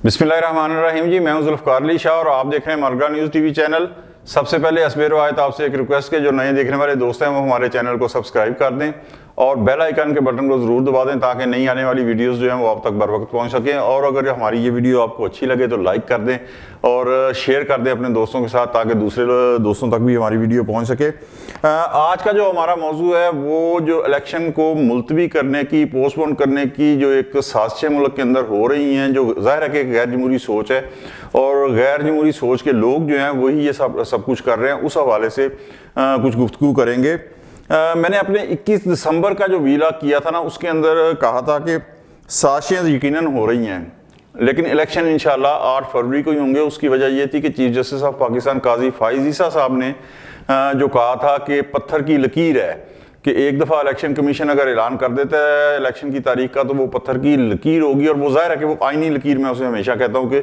बिस्मिल्लाहिर्रहमानिर्रहीम जी, मैं हूं जुल्फ़कार अली शाह और आप देख रहे हैं मलका न्यूज़ टीवी चैनल। सबसे पहले असबेर आयत आपसे एक रिक्वेस्ट है, जो नए देखने वाले दोस्त हैं वो हमारे चैनल को सब्सक्राइब कर दें और बेल आइकन के बटन को ज़रूर दबा दें ताकि नई आने वाली वीडियोस जो हैं वो आप तक बर वक्त पहुँच सकें। और अगर हमारी ये वीडियो आपको अच्छी लगे तो लाइक कर दें और शेयर कर दें अपने दोस्तों के साथ ताकि दूसरे दोस्तों तक भी हमारी वीडियो पहुँच सके। आज का जो हमारा मौजू है वो जो इलेक्शन को मुलतवी करने की, पोस्टपोन करने की जो एक साजिशें मुल्क के अंदर हो रही हैं, जो ज़ाहिर है कि गैर जमहूरी सोच है और गैर जमहूरी सोच के लोग जो हैं वही ये सब कुछ कर रहे हैं, उस हवाले से कुछ गुफ्तगू करेंगे। मैंने अपने 21 दिसंबर का जो वीला किया था ना, उसके अंदर कहा था कि साजिशें यकीनन हो रही हैं लेकिन इलेक्शन इंशाल्लाह 8 फरवरी को ही होंगे। उसकी वजह यह थी कि चीफ जस्टिस ऑफ पाकिस्तान काजी फाइज ईसा साहब ने जो कहा था कि पत्थर की लकीर है कि एक दफ़ा इलेक्शन कमीशन अगर ऐलान कर देता है इलेक्शन की तारीख का तो वो पत्थर की लकीर होगी और वो ज़ाहिर है कि वो आईनी लकीर, मैं उसे हमेशा कहता हूँ कि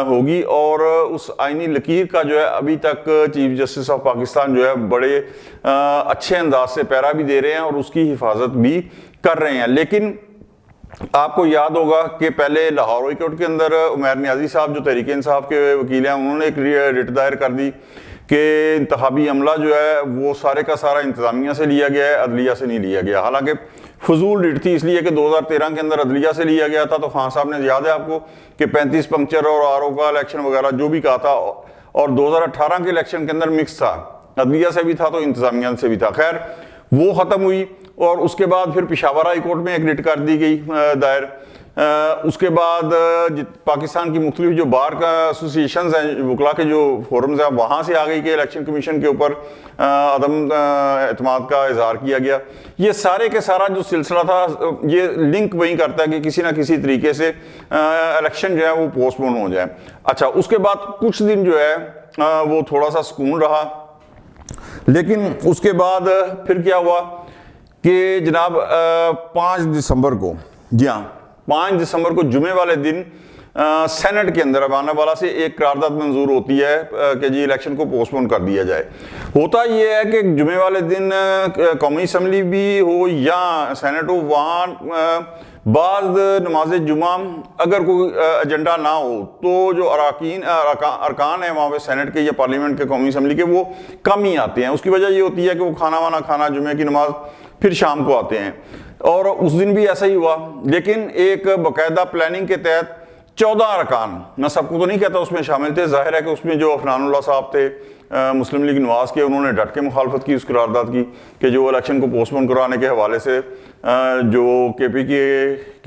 होगी। और उस आईनी लकीर का जो है अभी तक चीफ जस्टिस ऑफ पाकिस्तान जो है बड़े अच्छे अंदाज से पैरा भी दे रहे हैं और उसकी हिफाजत भी कर रहे हैं। लेकिन आपको याद होगा कि पहले लाहौर हाई कोर्ट के अंदर उमैर नियाजी साहब जो तहरीक इंसाफ के वकील हैं, उन्होंने एक रिट दायर कर दी कि इंतखाबी अमला जो है वो सारे का सारा इंतज़ामिया से लिया गया है, अदलिया से नहीं लिया गया। हालांकि फजूल रिट थी इसलिए कि 2013 के अंदर अदलिया से लिया गया था, तो खान साहब ने, याद है आपको, कि 35 पंक्चर और आरओ का इलेक्शन वगैरह जो भी कहा था, और 2018 के इलेक्शन के अंदर मिक्स था, अदलिया से भी था तो इंतज़ामिया से भी था। खैर वो ख़त्म हुई और उसके बाद फिर पेशावर हाई कोर्ट में एक रिट कर दी गई दायर। उसके बाद पाकिस्तान की मुख्तलिफ जो बार का एसोसिएशन हैं, वकला के जो फोरम्स हैं, वहाँ से आ गई कि इलेक्शन कमीशन के ऊपर अदम एतमाद का इजहार किया गया। ये सारे के सारा जो सिलसिला था ये लिंक वही करता है कि किसी ना किसी तरीके से इलेक्शन जो है वो पोस्टपोन हो जाए। अच्छा, उसके बाद कुछ दिन जो है वो थोड़ा सा सुकून रहा, लेकिन उसके बाद फिर क्या हुआ कि जनाब 5 दिसंबर को, जी हाँ 5 दिसंबर को जुमे वाले दिन सेनेट के अंदर अबाना वाला से एक करारदाद मंजूर होती है कि जी इलेक्शन को पोस्टपोन कर दिया जाए। होता ये है कि जुमे वाले दिन कौमी असम्बली भी हो या सेनेट हो, वहाँ बाद नमाज जुमा अगर कोई एजेंडा ना हो तो जो अरकान है वहाँ पे सेनेट के या पार्लियामेंट के कौमी असम्बली के वो कम ही आते हैं। उसकी वजह ये होती है कि वो खाना वाना खाना, जुमे की नमाज फिर शाम को आते हैं, और उस दिन भी ऐसा ही हुआ। लेकिन एक बाकायदा प्लानिंग के तहत 14 अरकान, मैं सबको तो नहीं कहता, उसमें शामिल थे। जाहिर है कि उसमें जो अफनानुल्लाह साहब थे मुस्लिम लीग नवाज के, उन्होंने डट के मुखालफत की उस करारदाद की कि जो इलेक्शन को पोस्टपोन कराने के हवाले से जो KP के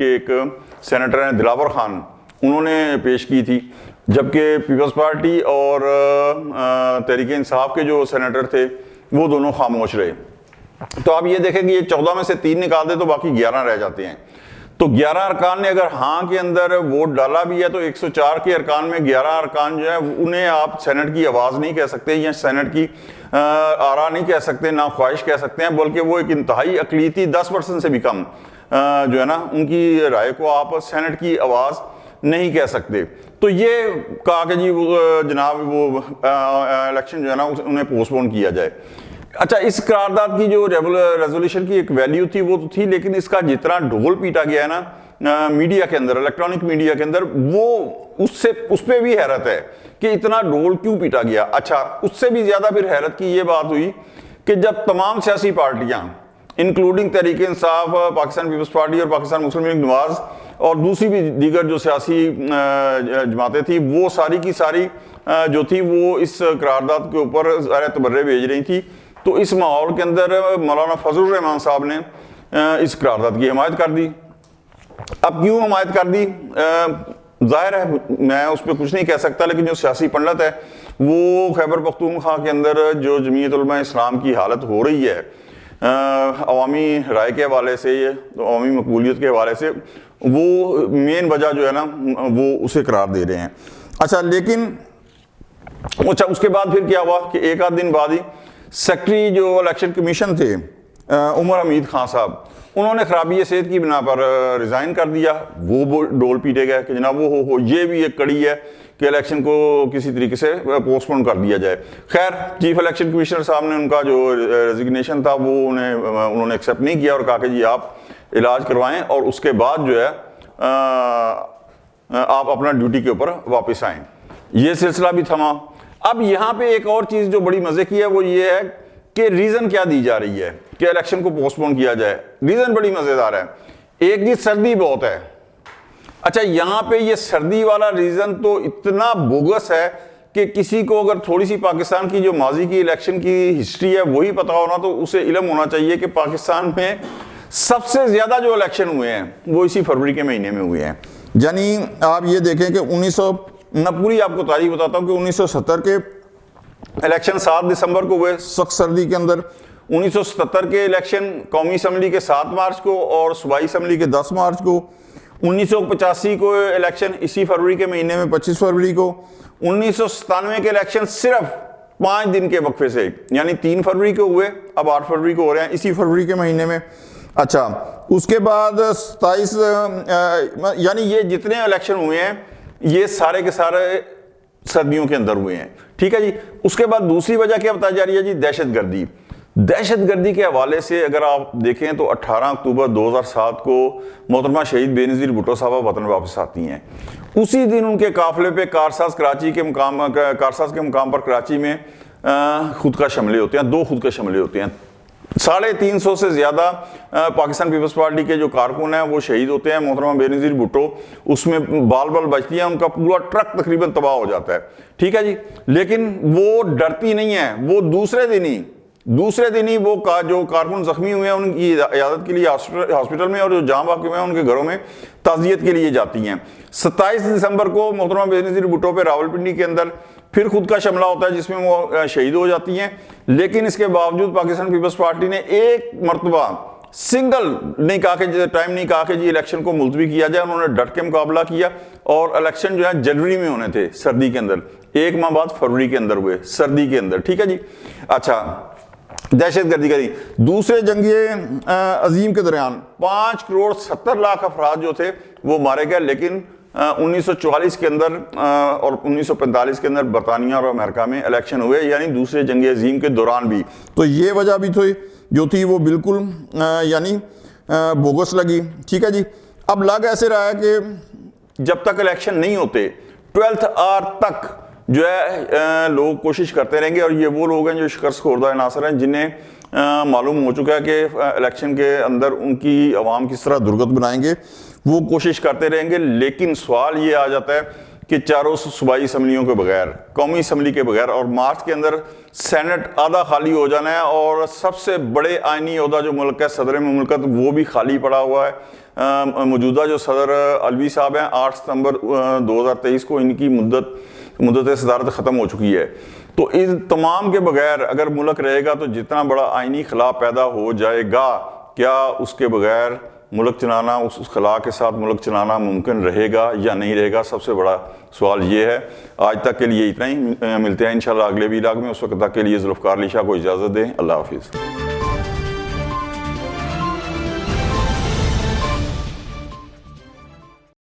एक सेनेटर हैं दिलावर खान, उन्होंने पेश की थी, जबकि पीपल्स पार्टी और तहरीक इंसाफ के जो सेनेटर थे वो दोनों खामोश रहे। तो आप ये देखें कि ये 14 में से 3 निकाल दे तो बाकी 11 रह जाते हैं। तो 11 अरकान ने अगर हाँ के अंदर वोट डाला भी है तो 104 के अरकान में 11 अरकान जो है उन्हें आप सेनेट की आवाज़ नहीं कह सकते या सेनेट की आरा नहीं कह सकते, ना ख्वाहिश कह सकते हैं, बल्कि वो एक इंतहाई अकलीती 10% से भी कम जो है ना उनकी राय को आप सेनेट की आवाज़ नहीं कह सकते। तो ये कहा कि जी जनाब वो इलेक्शन जो है ना उन्हें पोस्टपोन किया जाए। अच्छा, इस करारदाद की जो रेजोल्यूशन की एक वैल्यू थी वो तो थी, लेकिन इसका जितना ढोल पीटा गया है ना मीडिया के अंदर, इलेक्ट्रॉनिक मीडिया के अंदर, वो उस पर भी हैरत है कि इतना ढोल क्यों पीटा गया। अच्छा, उससे भी ज्यादा फिर हैरत की ये बात हुई कि जब तमाम सियासी पार्टियां including Tehreek Insaf, Pakistan peoples party और पाकिस्तान मुस्लिम लीग नवाज और दूसरी भी दीगर जो सियासी जमातें थी, वो सारी की सारी जो थी वो इस करारदाद के ऊपर ज़ाहिर तबर्रे भेज रही थी। तो इस माहौल के अंदर मौलाना फजलुर रहमान साहब ने इस करारदाद की हिमायत कर दी। अब क्यों हिमायत कर दी, जाहिर है मैं उस पर कुछ नहीं कह सकता, लेकिन जो सियासी पंडित है वो खैबर पख्तूनख्वा के अंदर जो जमीयत उलमा इस्लाम की हालत हो रही है अवामी राय के हवाले से, अवामी मकबूलियत के हवाले से, वो मेन वजह जो है ना वो उसे करार दे रहे हैं। अच्छा, लेकिन अच्छा उसके बाद फिर क्या हुआ कि एक आध दिन बाद ही सेक्रेटरी जो इलेक्शन कमीशन थे उमर हमीद खान साहब, उन्होंने खराबी सेहत की बिना पर रिज़ाइन कर दिया। वो डोल पीटे गए कि जनाब वो हो ये भी एक कड़ी है कि इलेक्शन को किसी तरीके से पोस्टपोन कर दिया जाए। खैर चीफ इलेक्शन कमिश्नर साहब ने उनका जो रेजिग्नेशन था वो उन्होंने एक्सेप्ट नहीं किया और कहा कि जी आप इलाज करवाएं, और उसके बाद जो है आप अपना ड्यूटी के ऊपर वापस आएं। ये सिलसिला भी थमा। अब यहाँ पे एक और चीज़ जो बड़ी मज़े की है वो ये है कि रीज़न क्या दी जा रही है कि इलेक्शन को पोस्टपोन किया जाए। रीज़न बड़ी मज़ेदार है। एक जी सर्दी बहुत है। अच्छा, यहाँ पे ये सर्दी वाला रीज़न तो इतना बोगस है कि किसी को अगर थोड़ी सी पाकिस्तान की जो माजी की इलेक्शन की हिस्ट्री है वही पता होना तो उसे इल्म होना चाहिए कि पाकिस्तान में सबसे ज़्यादा जो इलेक्शन हुए हैं वो इसी फरवरी के महीने में हुए हैं। यानी आप ये देखें कि मैं पूरी आपको तारीख बताता हूँ कि 1970 के इलेक्शन 7 दिसंबर को हुए सख्त सर्दी के अंदर। 1977 के इलेक्शन कौमी असम्बली के 7 मार्च को और सूबाई असम्बली के 10 मार्च को। 1985 को इलेक्शन इसी फरवरी के महीने में 25 फरवरी को। 1997 के इलेक्शन सिर्फ 5 दिन के वक्फे से यानी 3 फरवरी को हुए, अब 8 फरवरी को हो रहे हैं इसी फरवरी के महीने में। अच्छा, उसके बाद 27 यानी ये जितने इलेक्शन हुए हैं ये सारे के सारे सर्दियों के अंदर हुए हैं। ठीक है जी। उसके बाद दूसरी वजह क्या बताई जा रही है जी? दहशतगर्दी। दहशतगर्दी के हवाले से अगर आप देखें तो 18 अक्टूबर 2007 को मोहतरमा शहीद बेनज़ीर भुट्टो साहबा वतन वापस आती हैं। उसी दिन उनके काफिले पे कारसाज के मुकाम पर कराची में खुदकश हमले होते हैं। 2 खुदकश हमले होते हैं। 350 से ज़्यादा पाकिस्तान पीपल्स पार्टी के जो कारकुन हैं वो शहीद होते हैं। मोहतरमा बेनज़ीर भुट्टो उसमें बाल बचती हैं, उनका पूरा ट्रक तकरीबन तबाह हो जाता है। ठीक है जी। लेकिन वो डरती नहीं है, वो दूसरे दिन ही वो जो कारकुन जख्मी हुए हैं उनकी इयादत के लिए हॉस्पिटल में और जो जाँ बाकी हुए हैं उनके घरों में ताज़ियत के लिए जाती हैं। 27 दिसंबर को मोहतरमा बेनज़ीर भुट्टो पे रावलपिंडी के अंदर फिर खुद का हमला होता है जिसमें वो शहीद हो जाती हैं। लेकिन इसके बावजूद पाकिस्तान पीपल्स पार्टी ने एक मरतबा सिंगल नहीं कहा कि टाइम नहीं कहा कि जी इलेक्शन को मुलतवी किया जाए। उन्होंने डट के मुकाबला किया और इलेक्शन जो है जनवरी में होने थे सर्दी के अंदर, 1 माह बाद फरवरी के अंदर हुए सर्दी के अंदर। ठीक है जी। अच्छा, दहशतगर्दी करी। दूसरे जंग अजीम के दौरान 5 करोड़ 70 लाख अफराद जो थे वो मारे गए। लेकिन 1944 के अंदर और 1945 के अंदर बरतानिया और अमेरिका में इलेक्शन हुए, यानी दूसरे जंग अजीम के दौरान भी। तो ये वजह भी थी जो थी वो बिल्कुल यानी बोगस लगी। ठीक है जी। अब लग ऐसे रहा है कि जब तक इलेक्शन नहीं होते 12th आवर तक जो है लोग कोशिश करते रहेंगे। और ये वो लोग हैं जो शिकस्त खुर्दा नासर हैं, जिन्हें मालूम हो चुका है कि इलेक्शन के अंदर उनकी आवाम किस तरह दुर्गत बनाएंगे, वो कोशिश करते रहेंगे। लेकिन सवाल ये आ जाता है कि चारों सूबाई असम्बलियों के बगैर, कौमी असम्बली के बगैर और मार्च के अंदर सेनेट आधा खाली हो जाना है और सबसे बड़े आइनी ओहदा जो मुल्क है सदर मुमलकत वो भी खाली पड़ा हुआ है। मौजूदा जो सदर अलवी साहब हैं 8 सितंबर 2023 को इनकी मुद्दत सदारत ख़त्म हो चुकी है। तो इन तमाम के बगैर अगर मुल्क रहेगा तो जितना बड़ा आइनी खिला पैदा हो जाएगा, क्या उसके बगैर मुल्क चलाना, उस खिला के साथ मुल्क चलाना मुमकिन रहेगा या नहीं रहेगा? सबसे बड़ा सवाल ये है। आज तक के लिए इतना ही। मिलते हैं इंशाल्लाह अगले वीलॉग में। उस वक्त तक के लिए जुल्फ़कार अली शाह को इजाज़त दें। अल्लाह हाफिज़।